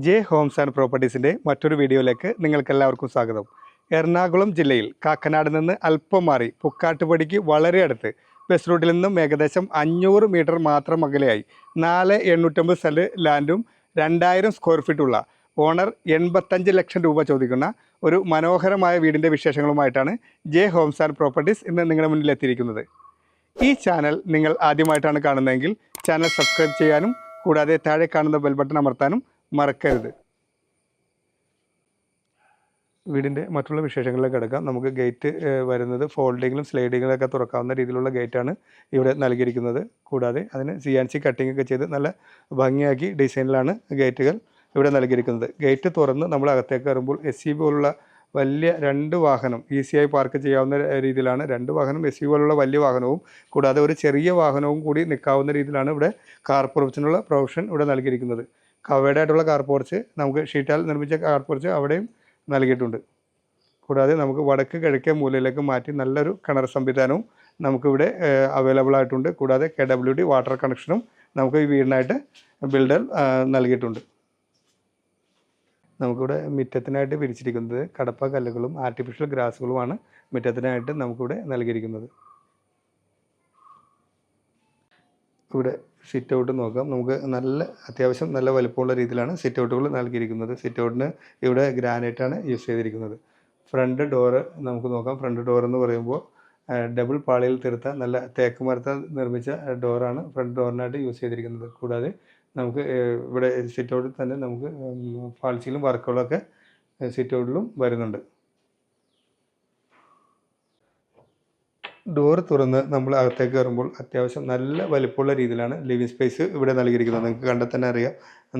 J Holmes and പ്രോപ്പർട്ടീസിൻ്റെ മറ്റൊരു വീഡിയോയിലേക്ക് നിങ്ങൾക്കെല്ലാവർക്കും സ്വാഗതം. എറണാകുളം ജില്ലയിൽ കാക്കനാട് നിന്ന് അല്പം മാറി പുക്കാട്ടുപടിക്ക് വളരെ അടുത്ത് ബസ് റൂട്ടിൽ നിന്നും ഏകദേശം 500 മീറ്റർ മാത്രം അകലെയായി 4,850 സെൻറ്റ് ലാൻഡും 2000 സ്ക്വയർ ഫീറ്റുള്ള ഓണർ 85 ലക്ഷം രൂപ ചോദിക്കുന്ന ഒരു മനോഹരമായ വീടിൻ്റെ വിശേഷങ്ങളുമായിട്ടാണ് ജെ ഹോംസ് ആൻഡ് പ്രോപ്പർട്ടീസ് ഇന്ന് നിങ്ങളുടെ മുന്നിൽ എത്തിയിരിക്കുന്നത്. ഈ ചാനൽ നിങ്ങൾ ആദ്യമായിട്ടാണ് കാണുന്നതെങ്കിൽ ചാനൽ സബ്സ്ക്രൈബ് ചെയ്യാനും കൂടാതെ താഴെ കാണുന്ന ബെൽ ബട്ടൺ അമർത്താനും മറക്കരുത്. വീടിൻ്റെ മറ്റുള്ള വിശേഷങ്ങളിലേക്ക് കിടക്കാം. നമുക്ക് ഗേറ്റ് വരുന്നത് ഫോൾഡിങ്ങിലും സ്ലൈഡിങ്ങിലൊക്കെ തുറക്കാവുന്ന രീതിയിലുള്ള ഗേറ്റാണ് ഇവിടെ നൽകിയിരിക്കുന്നത്. കൂടാതെ അതിന് CNC കട്ടിംഗ് ഒക്കെ ചെയ്ത് നല്ല ഭംഗിയാക്കി ഡിസൈനിലാണ് ഗേറ്റുകൾ ഇവിടെ നൽകിയിരിക്കുന്നത്. ഗേറ്റ് തുറന്ന് നമ്മൾ അകത്തേക്ക് കയറുമ്പോൾ SUV പോലുള്ള വലിയ 2 വാഹനം ഈസിയായി പാർക്ക് ചെയ്യാവുന്ന രീതിയിലാണ്. 2 വാഹനം SUV പോലുള്ള വലിയ വാഹനവും കൂടാതെ ഒരു ചെറിയ വാഹനവും കൂടി നിൽക്കാവുന്ന രീതിയിലാണ് ഇവിടെ കാർ പോർച്ചിനുള്ള പ്രൊവിഷൻ ഇവിടെ നൽകിയിരിക്കുന്നത്. കവേർഡ് ആയിട്ടുള്ള കാർ പോർച്ച്, നമുക്ക് ഷീറ്റാൽ നിർമ്മിച്ച കാർ പോർച്ച് അവിടെയും നൽകിയിട്ടുണ്ട്. കൂടാതെ നമുക്ക് വടക്ക് കിഴക്കേ മൂലയിലേക്ക് മാറ്റി നല്ലൊരു കിണർ സംവിധാനവും നമുക്കിവിടെ അവൈലബിൾ ആയിട്ടുണ്ട്. കൂടാതെ KWD വാട്ടർ കണക്ഷനും നമുക്ക് ഈ വീടിനായിട്ട് ബിൽഡർ നൽകിയിട്ടുണ്ട്. നമുക്കിവിടെ മുറ്റത്തിനായിട്ട് പിരിച്ചിരിക്കുന്നത് കടപ്പ കല്ലുകളും ആർട്ടിഫിഷ്യൽ ഗ്രാസുകളുമാണ് മുറ്റത്തിനായിട്ട് നമുക്കിവിടെ നൽകിയിരിക്കുന്നത്. ഇവിടെ സിറ്റ് ഔട്ട് നോക്കാം. നമുക്ക് അത്യാവശ്യം നല്ല വലുപ്പമുള്ള രീതിയിലാണ് സിറ്റ് ഔട്ടുകൾ നൽകിയിരിക്കുന്നത്. സിറ്റ് ഔട്ടിന് ഇവിടെ ഗ്രാനൈറ്റാണ് യൂസ് ചെയ്തിരിക്കുന്നത്. ഫ്രണ്ട് ഡോറ് നമുക്ക് നോക്കാം. ഫ്രണ്ട് ഡോർ എന്ന് പറയുമ്പോൾ ഡബിൾ പാളിയിൽ തീർത്ത നല്ല തേക്ക് മരത്താൽ നിർമ്മിച്ച ഡോറാണ് ഫ്രണ്ട് ഡോറിനായിട്ട് യൂസ് ചെയ്തിരിക്കുന്നത്. കൂടാതെ നമുക്ക് ഇവിടെ സിറ്റ് ഔട്ടിൽ തന്നെ നമുക്ക് ഫാൾസിലും വർക്കുകളൊക്കെ സിറ്റ് ഔട്ടിലും വരുന്നുണ്ട്. ഡോർ തുറന്ന് നമ്മൾ അകത്തേക്ക് കയറുമ്പോൾ അത്യാവശ്യം നല്ല വലിപ്പമുള്ള രീതിയിലാണ് ലിവിങ് സ്പേസ് ഇവിടെ നൽകിയിരിക്കുന്നത്. നിങ്ങൾക്ക് കണ്ടാൽ തന്നെ അറിയാം,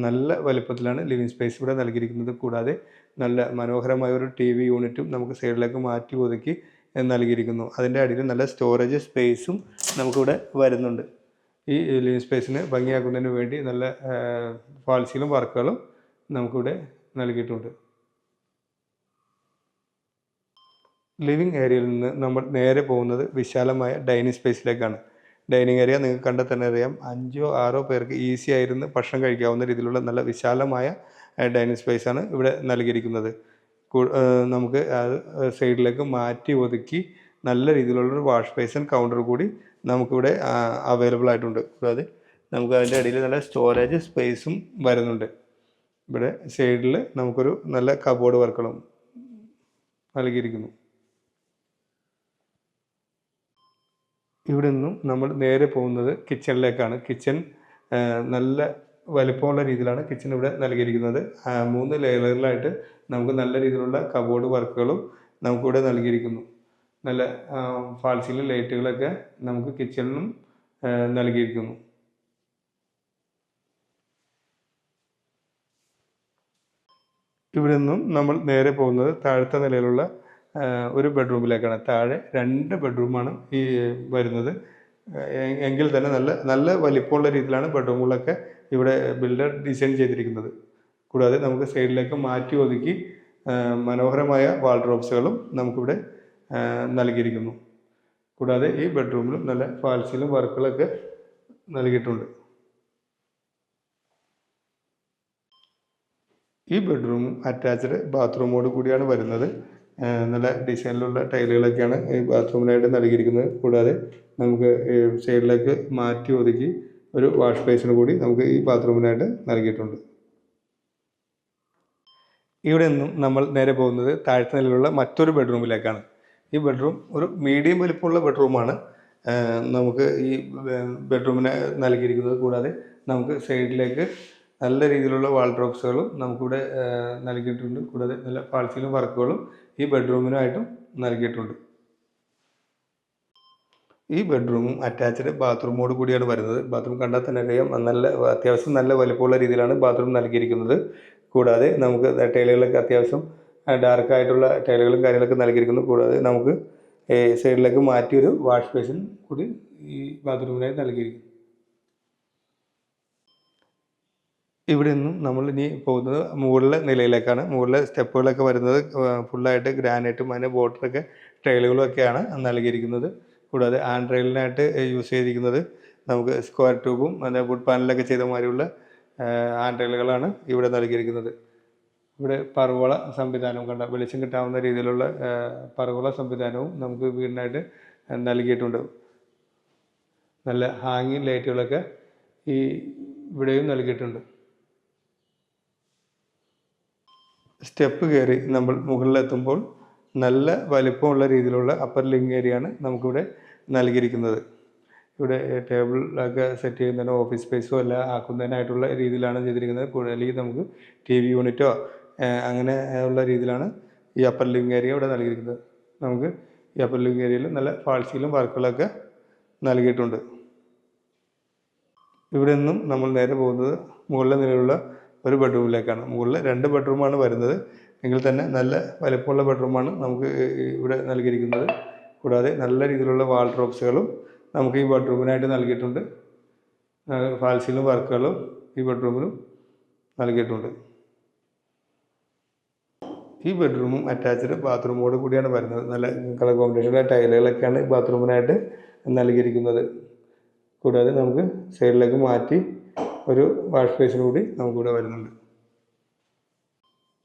നല്ല വലിപ്പത്തിലാണ് ലിവിങ് സ്പേസ് ഇവിടെ നൽകിയിരിക്കുന്നത്. കൂടാതെ നല്ല മനോഹരമായ ഒരു TV യൂണിറ്റും നമുക്ക് സൈഡിലേക്ക് മാറ്റി ഒതുക്കി നൽകിയിരിക്കുന്നു. അതിൻ്റെ അടിയിൽ നല്ല സ്റ്റോറേജ് സ്പേസും നമുക്കിവിടെ വരുന്നുണ്ട്. ഈ ലിവിങ് സ്പേസിന് ഭംഗിയാക്കുന്നതിന് വേണ്ടി നല്ല ഫാൾസിലും വർക്കുകളും നമുക്കിവിടെ നൽകിയിട്ടുണ്ട്. ലിവിങ് ഏരിയയിൽ നിന്ന് നമ്മൾ നേരെ പോകുന്നത് വിശാലമായ ഡൈനിങ് സ്പേസിലേക്കാണ്. ഡൈനിങ് ഏരിയ നിങ്ങൾക്ക് കണ്ടാൽ തന്നെ അറിയാം, 5-6 പേർക്ക് ഈസി ആയിരുന്ന് ഭക്ഷണം കഴിക്കാവുന്ന രീതിയിലുള്ള നല്ല വിശാലമായ ഡൈനിങ് സ്പേസാണ് ഇവിടെ നൽകിയിരിക്കുന്നത്. നമുക്ക് അത് സൈഡിലേക്ക് മാറ്റി ഒതുക്കി നല്ല രീതിയിലുള്ളൊരു വാഷ് ബേസിൻ കൗണ്ടർ കൂടി നമുക്കിവിടെ അവൈലബിൾ ആയിട്ടുണ്ട്. കൂടാതെ നമുക്ക് അതിൻ്റെ അടിയിൽ നല്ല സ്റ്റോറേജ് സ്പേസും വരുന്നുണ്ട്. ഇവിടെ സൈഡിൽ നമുക്കൊരു നല്ല കബോർഡ് വർക്കുകളും നൽകിയിരിക്കുന്നു. ഇവിടെ നിന്നും നമ്മൾ നേരെ പോകുന്നത് കിച്ചണിലേക്കാണ്. കിച്ചൺ നല്ല വലിപ്പമുള്ള രീതിയിലാണ് കിച്ചൺ ഇവിടെ നൽകിയിരിക്കുന്നത്. 3 ലെയറുകളിലായിട്ട് നമുക്ക് നല്ല രീതിയിലുള്ള കബോർഡ് വർക്കുകളും നമുക്കിവിടെ നൽകിയിരിക്കുന്നു. നല്ല ഫാൾ സീലിംഗ് ലൈറ്റുകളൊക്കെ നമുക്ക് കിച്ചണിലും നൽകിയിരിക്കുന്നു. ഇവിടെ നിന്നും നമ്മൾ നേരെ പോകുന്നത് താഴത്തെ നിലയിലുള്ള ഒരു ബെഡ്റൂമിലേക്കാണ്. താഴെ 2 ബെഡ്റൂമാണ് ഈ വരുന്നത്. എങ്കിൽ തന്നെ നല്ല വലിപ്പമുള്ള രീതിയിലാണ് ബെഡ്റൂമുകളൊക്കെ ഇവിടെ ബിൽഡർ ഡിസൈൻ ചെയ്തിരിക്കുന്നത്. കൂടാതെ നമുക്ക് സൈഡിലേക്ക് മാറ്റി ഒതുക്കി മനോഹരമായ വാൾഡ്രോബ്സുകളും നമുക്കിവിടെ നൽകിയിരിക്കുന്നു. കൂടാതെ ഈ ബെഡ്റൂമിലും നല്ല ഫാൾസിലും വർക്കുകളൊക്കെ നൽകിയിട്ടുണ്ട്. ഈ ബെഡ്റൂം അറ്റാച്ച്ഡ് ബാത്റൂമോട് കൂടിയാണ് വരുന്നത്. നല്ല ഡിസൈനിലുള്ള ടൈലുകളൊക്കെയാണ് ഈ ബാത്റൂമിനായിട്ട് നൽകിയിരിക്കുന്നത്. കൂടാതെ നമുക്ക് സൈഡിലേക്ക് മാറ്റി ഒതുക്കി ഒരു വാഷ് ബേസിന് കൂടി നമുക്ക് ഈ ബാത്റൂമിനായിട്ട് നൽകിയിട്ടുണ്ട്. ഇവിടെ നിന്നും നമ്മൾ നേരെ പോകുന്നത് താഴത്തെ നിലയിലുള്ള മറ്റൊരു ബെഡ്റൂമിലേക്കാണ്. ഈ ബെഡ്റൂം ഒരു മീഡിയം വലിപ്പമുള്ള ബെഡ്റൂമാണ് നമുക്ക് ഈ ബെഡ്റൂമിന് നൽകിയിരിക്കുന്നത്. കൂടാതെ നമുക്ക് സൈഡിലേക്ക് നല്ല രീതിയിലുള്ള വാൾഡ്രോബ്സുകളും നമുക്കിവിടെ നൽകിയിട്ടുണ്ട്. കൂടാതെ നല്ല ഫാൾസിലും വർക്കുകളും ഈ ബെഡ്റൂമിനായിട്ടും നൽകിയിട്ടുണ്ട്. ഈ ബെഡ്റൂമും അറ്റാച്ച്ഡ് ബാത്റൂമോട് കൂടിയാണ് വരുന്നത്. ബാത്റൂം കണ്ടാൽ തന്നെ അറിയാം, അത്യാവശ്യം നല്ല വലുപ്പമുള്ള രീതിയിലാണ് ബാത്റൂം നൽകിയിരിക്കുന്നത്. കൂടാതെ നമുക്ക് ടൈലുകളൊക്കെ അത്യാവശ്യം ഡാർക്കായിട്ടുള്ള ടൈലുകളും കാര്യങ്ങളൊക്കെ നൽകിയിരിക്കുന്നു. കൂടാതെ നമുക്ക് സൈഡിലേക്ക് മാറ്റിയൊരു വാഷ് ബേസിൻ കൂടി ഈ ബാത്റൂമിനായി നൽകിയിരിക്കുന്നു. ഇവിടെ നിന്നും നമ്മൾ ഇനി പോകുന്നത് മുകളിലെ നിലയിലേക്കാണ്. മുകളിലെ സ്റ്റെപ്പുകളൊക്കെ വരുന്നത് ഫുള്ളായിട്ട് ഗ്രാനൈറ്റും അതിൻ്റെ ബോർഡറൊക്കെ ടൈലുകളും ഒക്കെയാണ് നൽകിയിരിക്കുന്നത്. കൂടാതെ ഹാൻഡ് റെയിലിനായിട്ട് യൂസ് ചെയ്തിരിക്കുന്നത് നമുക്ക് സ്ക്വയർ ട്യൂബും അതിൻ്റെ വുഡ് പാനലൊക്കെ ചെയ്ത മാതിരിയുള്ള ഹാൻഡ് റെയിലുകളാണ് ഇവിടെ നൽകിയിരിക്കുന്നത്. ഇവിടെ പർവ്വള സംവിധാനവും കണ്ട വെളിച്ചം കിട്ടാവുന്ന രീതിയിലുള്ള പർവ്വള സംവിധാനവും നമുക്ക് വീടിനായിട്ട് നൽകിയിട്ടുണ്ട്. നല്ല ഹാങ്ങിങ് ലൈറ്റുകളൊക്കെ ഇവിടെയും നൽകിയിട്ടുണ്ട്. സ്റ്റെപ്പ് കയറി നമ്മൾ മുകളിലെത്തുമ്പോൾ നല്ല വലിപ്പമുള്ള രീതിയിലുള്ള അപ്പർ ലിവിംഗ് ഏരിയയാണ് നമുക്കിവിടെ നൽകിയിരിക്കുന്നത്. ഇവിടെ ടേബിളൊക്കെ സെറ്റ് ചെയ്യുന്നതിനോ ഓഫീസ് സ്പേസോ എല്ലാം ആക്കുന്നതിനായിട്ടുള്ള രീതിയിലാണ് ചെയ്തിരിക്കുന്നത്. അല്ലെങ്കിൽ നമുക്ക് TV യൂണിറ്റോ അങ്ങനെ ഉള്ള രീതിയിലാണ് ഈ അപ്പർ ലിവിംഗ് ഏരിയ ഇവിടെ നൽകിയിരിക്കുന്നത്. നമുക്ക് ഈ അപ്പർ ലിവിംഗ് ഏരിയയിൽ നല്ല ഫാൾസീലും വർക്കുകളൊക്കെ നൽകിയിട്ടുണ്ട്. ഇവിടെ നിന്നും നമ്മൾ നേരെ പോകുന്നത് മുകളിലെ നിലയിലുള്ള ഒരു ബെഡ്റൂമിലേക്കാണ്. മുകളിൽ 2 ബെഡ്റൂമാണ് വരുന്നത്. എങ്കിൽ തന്നെ നല്ല വലിപ്പമുള്ള ബെഡ്റൂമാണ് നമുക്ക് ഇവിടെ നൽകിയിരിക്കുന്നത്. കൂടാതെ നല്ല രീതിയിലുള്ള വാൾഡ്രോബ്സുകളും നമുക്ക് ഈ ബെഡ്റൂമിനായിട്ട് നൽകിയിട്ടുണ്ട്. ഫാൾസീലും വർക്കുകളും ഈ ബെഡ്റൂമിലും നൽകിയിട്ടുണ്ട്. ഈ ബെഡ്റൂമും അറ്റാച്ച്ഡ് ബാത്റൂമോട് കൂടിയാണ് വരുന്നത്. നല്ല കളർ കോമ്പിനേഷനുള്ള ടൈലുകളൊക്കെയാണ് ബാത്റൂമിനായിട്ട് നൽകിയിരിക്കുന്നത്. കൂടാതെ നമുക്ക് സൈഡിലേക്ക് മാറ്റി ഒരു വാഷ് ബേസിൻ കൂടി നമുക്കിവിടെ വരുന്നുണ്ട്.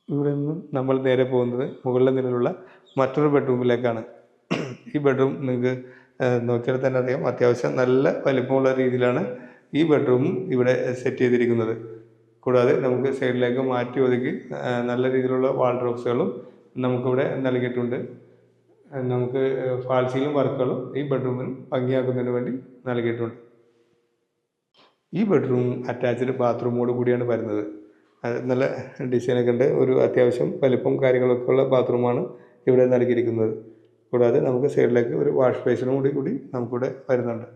ഇവിടെ നിന്നും നമ്മൾ നേരെ പോകുന്നത് മുകളിലെ നിലയിലുള്ള മറ്റൊരു ബെഡ്റൂമിലേക്കാണ്. ഈ ബെഡ്റൂം നിങ്ങൾക്ക് നോക്കിയാൽ തന്നെ അറിയാം, അത്യാവശ്യം നല്ല വലിപ്പമുള്ള രീതിയിലാണ് ഈ ബെഡ്റൂമും ഇവിടെ സെറ്റ് ചെയ്തിരിക്കുന്നത്. കൂടാതെ നമുക്ക് സൈഡിലേക്ക് മാറ്റി ഒതുക്കി നല്ല രീതിയിലുള്ള വാൾഡ്രോബ്സുകളും നമുക്കിവിടെ നൽകിയിട്ടുണ്ട്. നമുക്ക് ഫാൾസീലും വർക്കുകളും ഈ ബെഡ്റൂമിന് ഭംഗിയാക്കുന്നതിന് വേണ്ടി നൽകിയിട്ടുണ്ട്. ഈ ബെഡ്റൂം അറ്റാച്ച്ഡ് ബാത്റൂമോട് കൂടിയാണ് വരുന്നത്. നല്ല ഡിസൈനൊക്കെ ഉണ്ട്. ഒരു അത്യാവശ്യം വലിപ്പം കാര്യങ്ങളൊക്കെ ഉള്ള ബാത്റൂമാണ് ഇവിടെ നൽകിയിരിക്കുന്നത്. കൂടാതെ നമുക്ക് സൈഡിലേക്ക് ഒരു വാഷ് ബേസിനും കൂടി നമുക്കിവിടെ വരുന്നുണ്ട്.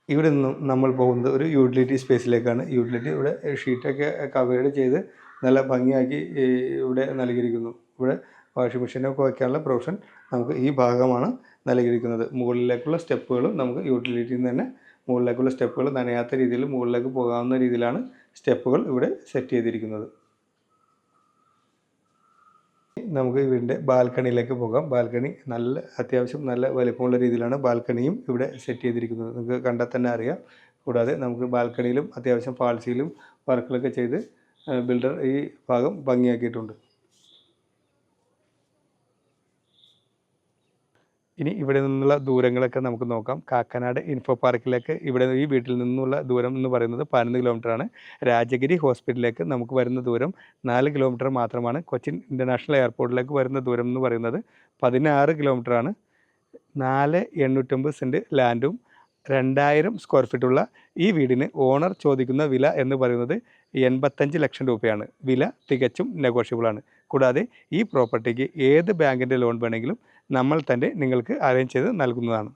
ഇവിടെ നിന്നും നമ്മൾ പോകുന്നത് ഒരു യൂട്ടിലിറ്റി സ്പേസിലേക്കാണ്. യൂട്ടിലിറ്റി ഇവിടെ ഷീറ്റൊക്കെ കവേർഡ് ചെയ്ത് നല്ല ഭംഗിയാക്കി ഇവിടെ നൽകിയിരിക്കുന്നു. ഇവിടെ വാഷിംഗ് മെഷീനൊക്കെ വയ്ക്കാനുള്ള പ്രൊവിഷൻ നമുക്ക് ഈ ഭാഗമാണ് നൽകിയിരിക്കുന്നത്. മുകളിലേക്കുള്ള സ്റ്റെപ്പുകളും നമുക്ക് യൂട്ടിലിറ്റിയിൽ നിന്ന് തന്നെ മുകളിലേക്കുള്ള സ്റ്റെപ്പുകൾ നനയാത്ത രീതിയിൽ മുകളിലേക്ക് പോകാവുന്ന രീതിയിലാണ് സ്റ്റെപ്പുകൾ ഇവിടെ സെറ്റ് ചെയ്തിരിക്കുന്നത്. നമുക്ക് വീടിൻ്റെ ബാൽക്കണിയിലേക്ക് പോകാം. ബാൽക്കണി അത്യാവശ്യം നല്ല വലിപ്പമുള്ള രീതിയിലാണ് ബാൽക്കണിയും ഇവിടെ സെറ്റ് ചെയ്തിരിക്കുന്നത്. നിങ്ങൾക്ക് കണ്ടാൽ തന്നെ അറിയാം. കൂടാതെ നമുക്ക് ബാൽക്കണിയിലും അത്യാവശ്യം ഫാൾസിയിലും വർക്കുകളൊക്കെ ചെയ്ത് ബിൽഡർ ഈ ഭാഗം ഭംഗിയാക്കിയിട്ടുണ്ട്. ഇനി ഇവിടെ നിന്നുള്ള ദൂരങ്ങളൊക്കെ നമുക്ക് നോക്കാം. കാക്കനാട് ഇൻഫോ പാർക്കിലേക്ക് ഈ വീട്ടിൽ നിന്നുള്ള ദൂരം എന്ന് പറയുന്നത് 11 കിലോമീറ്ററാണ്. രാജഗിരി ഹോസ്പിറ്റലിലേക്ക് നമുക്ക് വരുന്ന ദൂരം 4 കിലോമീറ്റർ മാത്രമാണ്. കൊച്ചിൻ ഇൻ്റർനാഷണൽ എയർപോർട്ടിലേക്ക് വരുന്ന ദൂരം എന്ന് പറയുന്നത് 16 കിലോമീറ്ററാണ്. 4,850 സെൻറ്റ് ലാൻഡും 2000 സ്ക്വയർ ഫീറ്റുള്ള ഈ വീടിന് ഓണർ ചോദിക്കുന്ന വില എന്ന് പറയുന്നത് 85 ലക്ഷം രൂപയാണ്. വില തികച്ചും നെഗോഷ്യബിളാണ്. കൂടാതെ ഈ പ്രോപ്പർട്ടിക്ക് ഏത് ബാങ്കിൻ്റെ ലോൺ വേണമെങ്കിലും നമ്മൾ തന്നെ നിങ്ങൾക്ക് അറേഞ്ച് ചെയ്ത് നൽകുന്നതാണ്.